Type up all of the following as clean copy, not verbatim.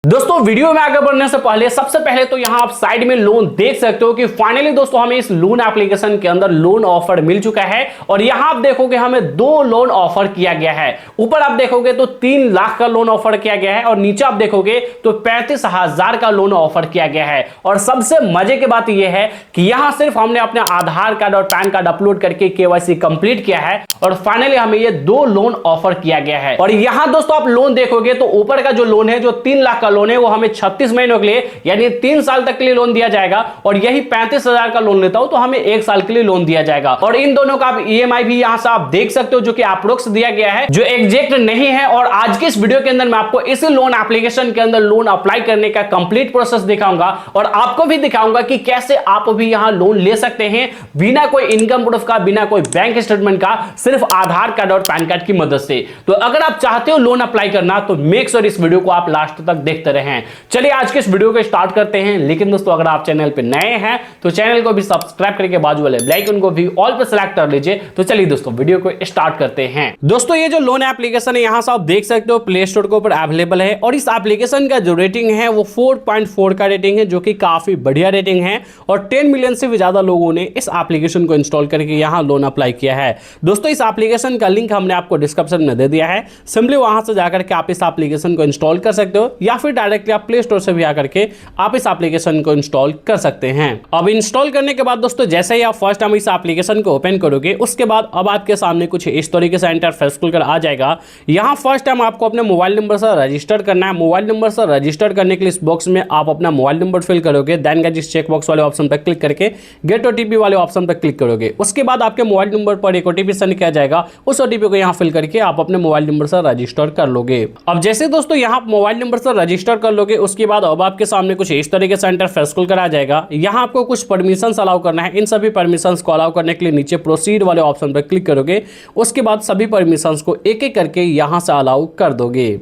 दोस्तों वीडियो में आगे बढ़ने से पहले सबसे पहले तो यहां आप साइड में लोन देख सकते हो कि फाइनली दोस्तों हमें इस लोन एप्लीकेशन के अंदर लोन ऑफर मिल चुका है। और यहां आप देखोगे हमें दो लोन ऑफर किया गया है। ऊपर आप देखोगे तो 3 लाख का लोन ऑफर किया गया है और नीचे आप देखोगे तो 35,000 का लोन ऑफर किया गया है। और सबसे मजे की बात यह है कि यहां सिर्फ हमने अपने आधार कार्ड और पैन कार्ड अपलोड करके केवाईसी कंप्लीट किया है और फाइनली हमें ये 2 लोन ऑफर किया गया है। और यहां दोस्तों आप लोन देखोगे तो ऊपर का जो लोन है जो 3 लाख का लोन है वो हमें 36 महीनों के लिए यानी 3 साल तक के लिए लोन दिया जाएगा। और यही 35,000 का लोन लेता हूं तो हमें 1 साल के लिए लोन दिया जाएगा। और इन दोनों का आप ईएमआई भी यहां से आप देख सकते हो जो कि अप्रोक्स दिया गया है, जो एग्जैक्ट नहीं है। और आज के इस वीडियो के अंदर मैं आपको इस लोन एप्लीकेशन के अंदर लोन अप्लाई करने का कंप्लीट प्रोसेस दिखाऊंगा और आपको भी दिखाऊंगा कि कैसे आप भी यहां लोन ले सकते हैं बिना कोई इनकम प्रूफ का, बिना कोई बैंक स्टेटमेंट का, सिर्फ आधार कार्ड और पैन कार्ड की मदद से। तो अगर आप चाहते हो लोन अप्लाई करना तो मेक श्योर इस वीडियो को आप लास्ट तक देखते रहें। चलिए आज के इस वीडियो को स्टार्ट करते हैं। लेकिन दोस्तों अगर आप चैनल पे नए हैं तो चैनल को भी सब्सक्राइब करके बाजू वाले बेल आइकन को भी ऑल पे सेलेक्ट कर लीजिए। तो चलिए दोस्तों वीडियो को स्टार्ट करते हैं। दोस्तों ये जो लोन एप्लीकेशन है यहां से आप देख सकते हो प्ले स्टोर के ऊपर अवेलेबल है और इस एप्लीकेशन का जो रेटिंग है वो 4.4 का रेटिंग है, जो कि काफी बढ़िया रेटिंग है। और 10 मिलियन से भी ज्यादा लोगों ने इस एप्लीकेशन को इंस्टॉल करके यहां लोन अप्लाई किया है। दोस्तों इस एप्लीकेशन का लिंक हमने आपको डिस्क्रिप्शन में दे दिया है, सिंपली वहां से जाकर के आप इस एप्लीकेशन को इंस्टॉल कर सकते हो या फिर डायरेक्टली आप प्ले स्टोर से भी आकर के आप इस एप्लीकेशन को इंस्टॉल कर सकते हैं। अब इंस्टॉल करने के बाद दोस्तों जैसे ही आप फर्स्ट टाइम इस एप्लीकेशन को ओपन करोगे उसके बाद अब आपके सामने कुछ इस तरीके से इंटरफेस खुलकर आ जाएगा। यहां फर्स्ट टाइम आपको अपने मोबाइल नंबर से रजिस्टर करना है। मोबाइल नंबर से रजिस्टर करने के लिए इस बॉक्स में आप अपना मोबाइल नंबर फिल करोगे, देन गाइस इस चेक बॉक्स वाले ऑप्शन पर क्लिक करके गेट ओटीपी वाले ऑप्शन पर क्लिक करोगे। उसके बाद आपके मोबाइल नंबर पर एक ओटीपी सेंड किया जाएगा, उस ओटीपी को यहां फिल करके आप अपने मोबाइल नंबर से रजिस्टर कर लोगे। अब जैसे दोस्तों यहां मोबाइल नंबर से रजिस्टर कर लोगे उसके बाद अब आपके सामने कुछ इस तरीके से इंटरफेस खुलकर आ जाएगा। यहां आपको कुछ परमिशंस अलाउ करना है। इन सभी परमिशंस को अलाउ करने के लिए नीचे प्रोसीड वाले ऑप्शन पर क्लिक करोगे, उसके बाद सभी परमिशंस को एक एक करके यहां से अलाउ कर दोगे।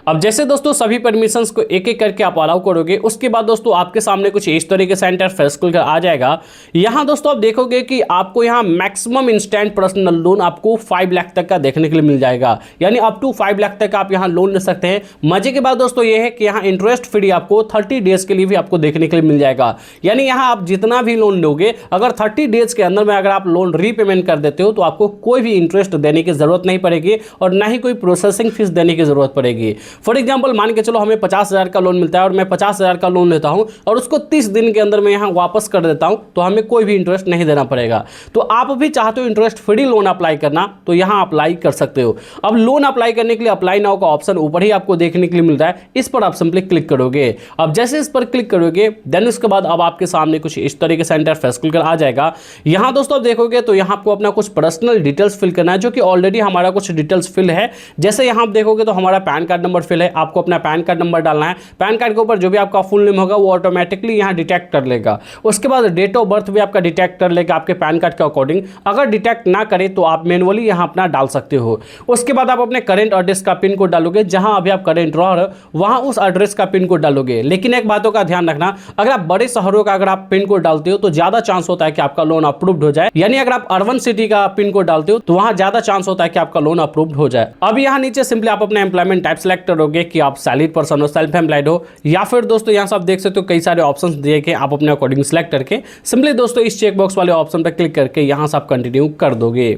अब जैसे दोस्तों सभी परमिशंस को एक एक करके आप अलाउ करोगे उसके बाद दोस्तों आपके सामने कुछ इस तरीके से इंटरफेस खुलकर आ जाएगा। यहां दोस्तों आप देखोगे कि आपको यहां मैक्सिमम इंस्टेंट पर्सनल लोन आपको 5 लाख तक का देखने के लिए मिल जाएगा, यानी अप टू 5 लाख तक आप यहां लोन ले सकते हैं। मजे की बात दोस्तों ये है कि यहां इंटरेस्ट फ्री आपको 30 डेज के लिए भी आपको देखने के लिए मिल जाएगा। यानी यहां आप जितना भी लोन लोगे अगर 30 डेज के अंदर में अगर आप लोन रीपेमेंट कर देते हो तो आपको कोई भी इंटरेस्ट देने की जरूरत नहीं पड़ेगी और ना ही कोई प्रोसेसिंग फीस देने की जरूरत पड़ेगी। फॉर एग्जांपल मान के चलो हमें 50,000 का लोन मिलता है और मैं 50,000 का लोन लेता हूं और उसको 30 दिन के अंदर मैं यहां वापस कर देता हूं तो हमें कोई भी इंटरेस्ट नहीं देना पड़ेगा। तो आप भी चाहते हो इंटरेस्ट फ्री लोन अप्लाई करना तो यहां अप्लाई कर सकते हो। अब लोन अप्लाई करने के लिए अप्लाई नाउ का ऑप्शन ऊपर ही आपको देखने के लिए मिल रहा है, इस पर आप सिंपली क्लिक करोगे। अब जैसे इस पर क्लिक करोगे देन उसके बाद अब आपके सामने कुछ इस तरीके से इंटरफेस खुलकर आ जाएगा। यहां दोस्तों आप देखोगे तो यहां आपको अपना कुछ पर्सनल डिटेल्स फिल करना है, जो कि ऑलरेडी हमारा कुछ डिटेल्स फिल है। जैसे यहां आप देखोगे तो हमारा पैन कार्ड नंबर फिल है, आपको अपना पैन कार्ड नंबर डालना है। पैन कार्ड के ऊपर जो भी आपका फुल नेम होगा वो ऑटोमेटिकली यहां डिटेक्ट कर लेगा। उसके बाद डेट ऑफ बर्थ भी आपका डिटेक्ट कर लेगा आपके पैन कार्ड के अकॉर्डिंग। अगर डिटेक्ट ना करे तो आप मैनुअली यहां अपना डाल सकते हो। उसके बाद आप अपने करेंट एड्रेस का पिन कोड डालोगे, जहां अभी आप करेंट रह रहे हो वहां उस एड्रेस का पिन कोड डालोगे। लेकिन एक बातों का ध्यान रखना, अगर आप बड़े शहरों का अगर आप पिन कोड डालते हो तो ज्यादा चांस होता है कि आपका लोन अप्रूव्ड हो जाए। यानी अगर आप अर्बन सिटी का पिन कोड डालते हो तो वहां ज्यादा चांस होता है कि आपका लोन अप्रूव्ड हो जाए। अब यहां नीचे सिंपली आप अपना एम्प्लॉयमेंट टाइप सेलेक्ट करोगे कि आप सैलरीड पर्सन हो, सेल्फ एम्प्लॉयड हो, या फिर दोस्तों यहां से आप देख सकते हो कई सारे ऑप्शंस दिए के आप अपने अकॉर्डिंग सेलेक्ट करके सिंपली दोस्तों इस चेक बॉक्स वाले ऑप्शन पर क्लिक करके यहां से आप कंटिन्यू कर दोगे।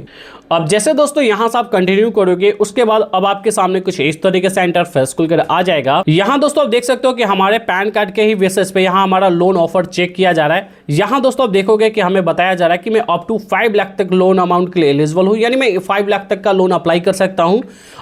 अब जैसे दोस्तों यहां से आप कंटिन्यू करोगे उसके बाद अब आपके सामने कुछ इस तरीके से इंटरफेस खुलकर आ जाएगा। यहां दोस्तों आप देख सकते हो कि हमारे पैन कार्ड के ही बेसिस पे यहां हमारा लोन ऑफर चेक किया जा रहा है। यहां दोस्तों आप देखोगे कि हमें बताया जा रहा है कि मैं अप टू 5 लाख तक लोन अमाउंट के लिए एलिजिबल हूं, यानी मैं 5 लाख तक का लोन अप्लाई कर सकता हूं।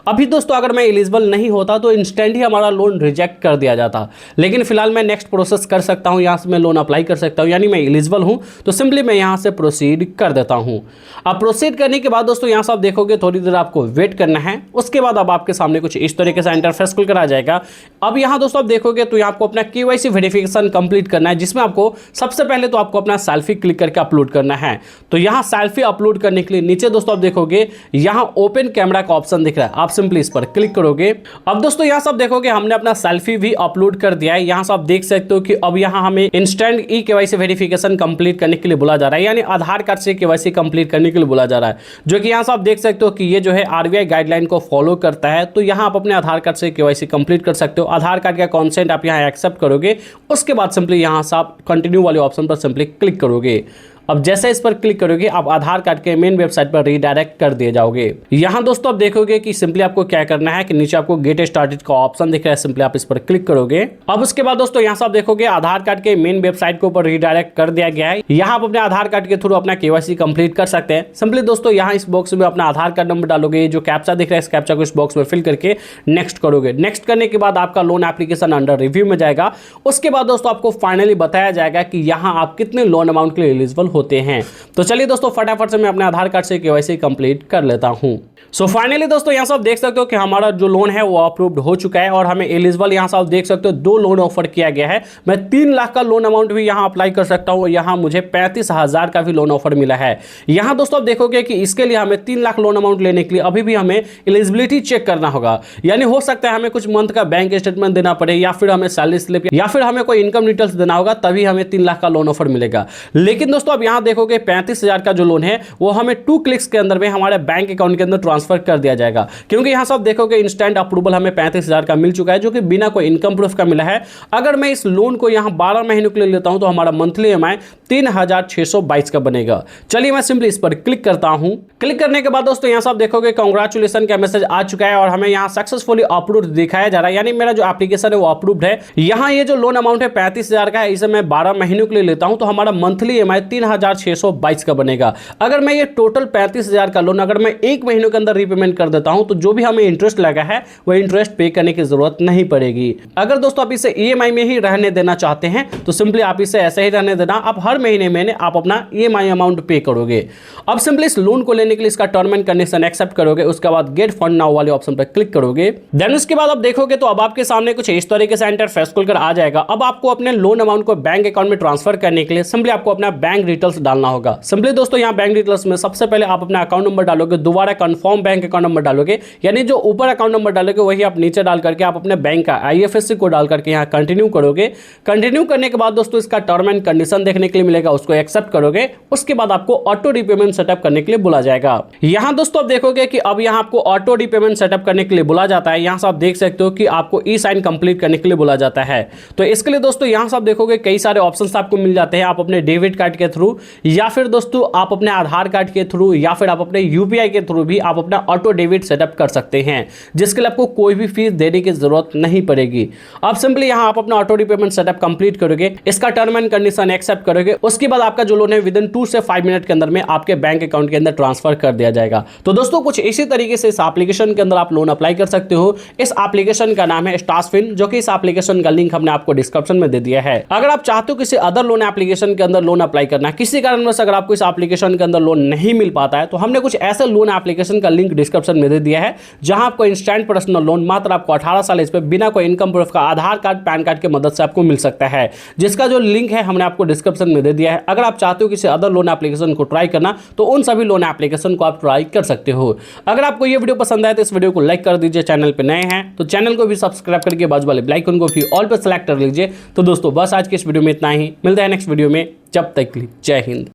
अभी दोस्तों अगर मैं एलिजिबल नहीं होता तो इंस्टेंट ही हमारा लोन रिजेक्ट कर दिया जाता, लेकिन फिलहाल मैं नेक्स्ट प्रोसेस कर सकता हूं, यहां से मैं लोन अप्लाई कर सकता हूं, यानी मैं एलिजिबल हूं तो सिंपली मैं यहां से प्रोसीड कर देता हूं। अब प्रोसीड करने के बाद दोस्तों यहां से आप देखोगे थोड़ी देर आपको वेट करना है। उसके बाद अब आपके सामने कुछ इस तरीके से इंटरफेस खुलकर आ जाएगा। अब यहां दोस्तों आप देखोगे तो यहां आपको अपना केवाईसी वेरिफिकेशन कंप्लीट करना है, जिसमें आपको सबसे पहले तो आपको अपना सेल्फी क्लिक करके अपलोड करना है। तो यहां सेल्फी अपलोड करने के लिए नीचे दोस्तों आप देखोगे यहां ओपन कैमरा का ऑप्शन दिख रहा है, आप सिंपली इस पर क्लिक करोगे। अब दोस्तों दोस्तों यहाँ सब देखोगे हमने अपना सेल्फी भी अपलोड कर दिया है। यहाँ से आप देख सकते हो कि अब यहाँ हमें instant e KYC verification complete करने के लिए बोला जा रहा है, यानी आधार कार्ड से केवाईसी कंप्लीट करने के लिए बोला जा रहा है, जो कि यहाँ से आप देख सकते हो कि ये जो है आरबीआई गाइडलाइन को फॉलो करता है। तो यहाँ आप अपने आधार कार्ड से केवाईसी कंप्लीट कर सकते हो। आधार कार्ड का कॉन्सेंट आप यहाँ एक्सेप्ट करोगे, उसके बाद सिंपली यहाँ से आप कंटिन्यू वाले ऑप्शन पर सिंपली क्लिक करोगे। अब जैसे इस पर क्लिक करोगे आप आधार कार्ड के मेन वेबसाइट पर रीडायरेक्ट कर दिए जाओगे। यहाँ दोस्तों आप देखोगे कि सिंपली आपको क्या करना है कि नीचे आपको गेट स्टार्टेड का ऑप्शन दिख रहा है, सिंपली आप इस पर क्लिक करोगे। अब उसके बाद दोस्तों यहाँ से आप देखोगे आधार कार्ड के मेन वेबसाइट के ऊपर रीडायरेक्ट कर दिया गया है। यहाँ आप अपने आधार कार्ड के थ्रू अपना केवाईसी कंप्लीट कर सकते हैं। सिंपली दोस्तों यहाँ इस बॉक्स में अपना आधार कार्ड नंबर डालोगे, जो कैप्चा दिख रहा है इस कैप्चा को इस बॉक्स में फिल करके नेक्स्ट करोगे। नेक्स्ट करने के बाद आपका लोन एप्लीकेशन अंडर रिव्यू में जाएगा। उसके बाद दोस्तों आपको फाइनली बताया जाएगा कि यहाँ आप कितने लोन अमाउंट के लिए एलिजिबल होते हैं। तो चलिए दोस्तों फटाफट से मैं अपने आधार कार्ड से केवाईसी कंप्लीट कर लेता हूं। सो फाइनली दोस्तों यहाँ से आप देख सकते हो कि हमारा जो लोन है वो अप्रूव्ड हो चुका है और हमें एलिजिबल यहाँ से आप देख सकते हो 2 लोन ऑफर किया गया है। मैं 3 लाख का लोन अमाउंट भी यहाँ अप्लाई कर सकता हूँ। यहाँ मुझे 35,000 का भी लोन ऑफर मिला है। यहाँ दोस्तों आप देखोगे कि इसके लिए हमें 3 लाख लोन अमाउंट लेने के लिए अभी भी हमें एलिजिबिलिटी चेक करना होगा, यानी हो सकता है हमें कुछ मंथ का बैंक स्टेटमेंट देना पड़े, या फिर हमें सैलरी स्लिप, या फिर हमें कोई इनकम डिटेल्स देना होगा, तभी हमें 3 लाख का लोन ऑफर मिलेगा। लेकिन दोस्तों अब यहाँ देखोगे 35,000 का जो लोन है वो हमें 2 क्लिक्स के अंदर में हमारे बैंक अकाउंट के अंदर ट्रांसफर कर दिया जाएगा, क्योंकि यहां सब देखोगे इंस्टेंट अप्रूवल हमें 35,000 का मिल चुका है, जो कि बिना कोई इनकम प्रूफ का मिला है। अगर मैं इस लोन को यहां 12 महीनों के लिए लेता हूं तो हमारा मंथली ईएमआई 3,622 का बनेगा। चलिए मैं सिंपली इस पर क्लिक करता हूं। क्लिक करने के बाद दोस्तों यहां सब देखोगे कांग्रेचुलेशन का मैसेज आ चुका है और हमें यहां सक्सेसफुली अप्रूव्ड दिखाया जा रहा है, यानी मेरा जो एप्लीकेशन है वो अप्रूव्ड है। यहां ये जो लोन अमाउंट है 35,000 का है, इसे मैं 12 महीनों के लिए लेता हूं तो हमारा मंथली ईएमआई 3,622 का बनेगा। अगर मैं ये टोटल 35,000 का लोन अगर मैं 1 महीने के अंदर रीपेमेंट कर देता हूं तो जो भी हमें इंटरेस्ट लगा है वो इंटरेस्ट पे करने की जरूरत नहीं पड़ेगी। अगर दोस्तों आप इसे ईएमआई में ही रहने देना चाहते हैं तो सिंपली आप इसे ऐसे ही रहने देना, आप हर महीने आप अपना ईएमआई अमाउंट पे करोगे। अब सिंपली इस लोन को लेने के लिए इसका टर्म एंड कंडीशन एक्सेप्ट करोगे, उसके बाद गेट फंड नाउ वाले ऑप्शन पर क्लिक करोगे। देन उसके बाद आप देखोगे तो अब आपके सामने कुछ इस तरीके से इंटरफेस खुलकर आ जाएगा। अब आपको अपने लोन अमाउंट को बैंक अकाउंट में ट्रांसफर करने के लिए सिंपली आपको अपना बैंक डिटेल्स डालना होगा। सिंपली दोस्तों यहाँ बैंक डिटेल्स में सबसे पहले आप अपना अकाउंट नंबर डालोगे, दोबारा कंफर्म बैंक अकाउंट नंबर डालोगे, यानी जो ऊपर अकाउंट नंबर डालोगे वही आप नीचे डाल करके आप अपने बैंक का आईएफएससी को डाल करके यहाँ कंटिन्यू करोगे। कंटिन्यू करने के बाद दोस्तों इसका टर्म एंड कंडीशन देखने के लिए मिलेगा, उसको एक्सेप्ट करोगे। उसके बाद आपको ऑटो रीपेमेंट सेटअप करने के लिए बोला जाएगा। यहाँ दोस्तों आप देखोगे कि अब यहाँ आपको ऑटो रीपेमेंट सेटअप करने के लिए बोला जाता है। यहाँ से आप देख सकते हो कि आपको ई साइन कंप्लीट करने के लिए बोला जाता है। तो इसके लिए दोस्तों यहाँ से आप देखोगे कई सारे ऑप्शंस आपको मिल जाते हैं। आप अपने डेबिट कार्ड के थ्रू, या फिर दोस्तों आप अपने आधार कार्ड के थ्रू, या फिर आप अपने यूपीआई के थ्रू भी आप अपना ऑटो डेबिट सेटअप कर सकते हैं, जिसके लिए आपको कोई भी फीस देने की जरूरत नहीं पड़ेगी। अब सिंपली यहाँ आप अपना ऑटो रीपेमेंट सेटअप कंप्लीट करोगे, इसका टर्म एंड कंडीशन एक्सेप्ट करोगे। उसके बाद आपका जो लोन है विद इन 2 से 5 मिनट के अंदर में आपके बैंक अकाउंट के अंदर ट्रांसफर कर दिया जाएगा। तो दोस्तों कुछ इसी तरीके से इस एप्लीकेशन के अंदर आप लोन अप्लाई कर सकते हो। इस एप्लीकेशन का नाम है स्टासफिन, जो कि इस एप्लीकेशन का लिंक हमने आपको डिस्क्रिप्शन में दे दिया है। अगर आप चाहते हो किसी अदर लोन एप्लीकेशन के अंदर लोन अप्लाई करना, किसी कारणवश अगर आपको इस एप्लीकेशन के अंदर लोन नहीं मिल पाता है, तो हमने कुछ ऐसे लोन एप्लीकेशन का लिंक डिस्क्रिप्शन में दे दिया है, जहां आपको इंस्टेंट पर्सनल लोन मात्र आपको 18 साल इस पे बिना कोई इनकम प्रूफ का आधार कार्ड पैन कार्ड की मदद से आपको मिल सकता है, जिसका जो लिंक है हमने आपको डिस्क्रिप्शन में दे दिया है। अगर आप चाहते हो किसी अदर लोन एप्लीकेशन को ट्राई करना तो उन सभी लोन एप्लीकेशन को आप ट्राई कर सकते हो। अगर आपको ये वीडियो पसंद आए तो इस वीडियो को लाइक कर दीजिए। चैनल पे नए हैं तो चैनल को भी सब्सक्राइब करके बाजू वाले बेल आइकन को भी ऑल पे सेलेक्ट कर लीजिए। तो दोस्तों बस आज के इस वीडियो में इतना ही, मिलते हैं नेक्स्ट वीडियो में, जब तक के लिए जय हिंद।